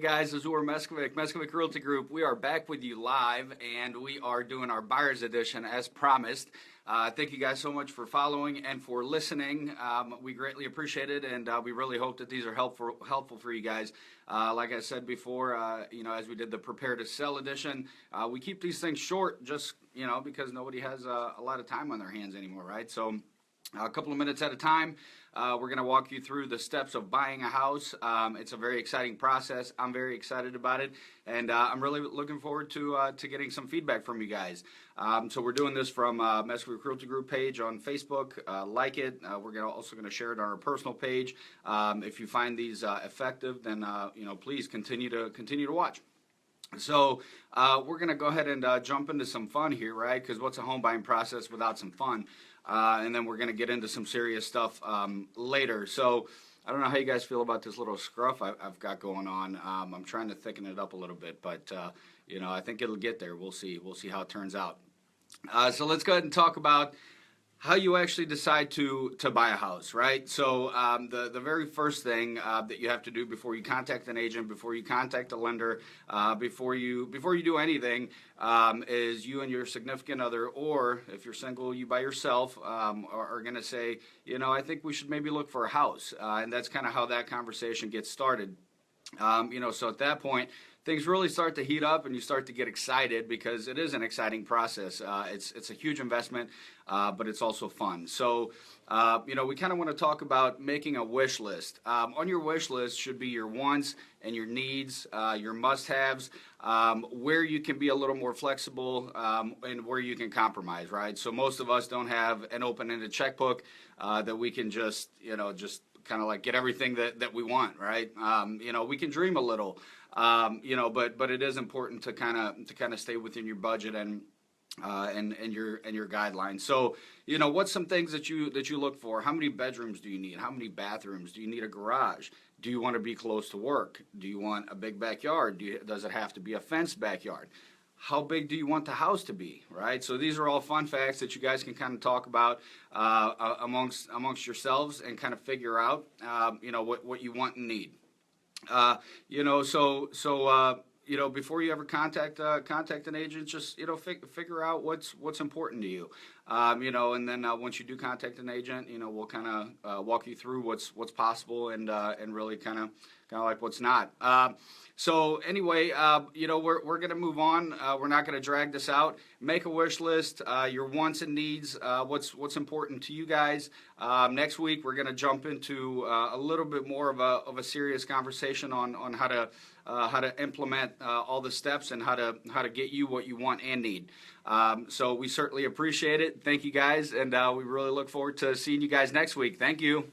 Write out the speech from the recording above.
guys, Azur Meskovic Realty Group. We are back with you live, and we are doing our buyer's edition as promised. Thank you guys so much for following and for listening. We greatly appreciate it, and we really hope that these are helpful for you guys. Like I said before, as we did the Prepare to Sell edition, we keep these things short just, because nobody has a lot of time on their hands anymore, right? So a couple of minutes at a time. We're going to walk you through the steps of buying a house. It's a very exciting process. I'm very excited about it, and I'm really looking forward to getting some feedback from you guys. So we're doing this from Meskovic Realty Group page on Facebook. Like it. We're also going to share it on our personal page. If you find these effective, then please continue to watch. So we're going to go ahead and jump into some fun here, right? Because what's a home buying process without some fun? And then we're going to get into some serious stuff later. So I don't know how you guys feel about this little scruff I've got going on. I'm trying to thicken it up a little bit, but I think it'll get there. We'll see. We'll see how it turns out. So let's go ahead and talk about how you actually decide to buy a house, right? So the very first thing that you have to do before you contact an agent, before you contact a lender, before you do anything, is you and your significant other, or if you're single, you by yourself, are going to say, I think we should maybe look for a house, and that's kind of how that conversation gets started. So at that point, things really start to heat up and you start to get excited because it is an exciting process. It's a huge investment, but it's also fun. So, we kind of want to talk about making a wish list. On your wish list should be your wants and your needs, your must-haves, where you can be a little more flexible, and where you can compromise, right? So most of us don't have an open-ended checkbook that we can just kind of like get everything that we want, right? We can dream a little, but it is important to kind of stay within your budget and your guidelines. So, what's some things that you look for? How many bedrooms do you need? How many bathrooms? Do you need a garage? Do you want to be close to work? Do you want a big backyard? Does it have to be a fenced backyard? How big do you want the house to be, right? So these are all fun facts that you guys can kind of talk about amongst yourselves and kind of figure out, what you want and need. Before you ever contact an agent, just figure out what's important to you, and then once you do contact an agent, we'll kind of walk you through what's possible and really kind of like what's not. So anyway, we're going to move on. We're not going to drag this out. Make a wish list, your wants and needs, what's important to you guys. Next week, we're going to jump into a little bit more of a serious conversation on how to implement all the steps and how to get you what you want and need. So we certainly appreciate it. Thank you guys, and we really look forward to seeing you guys next week. Thank you.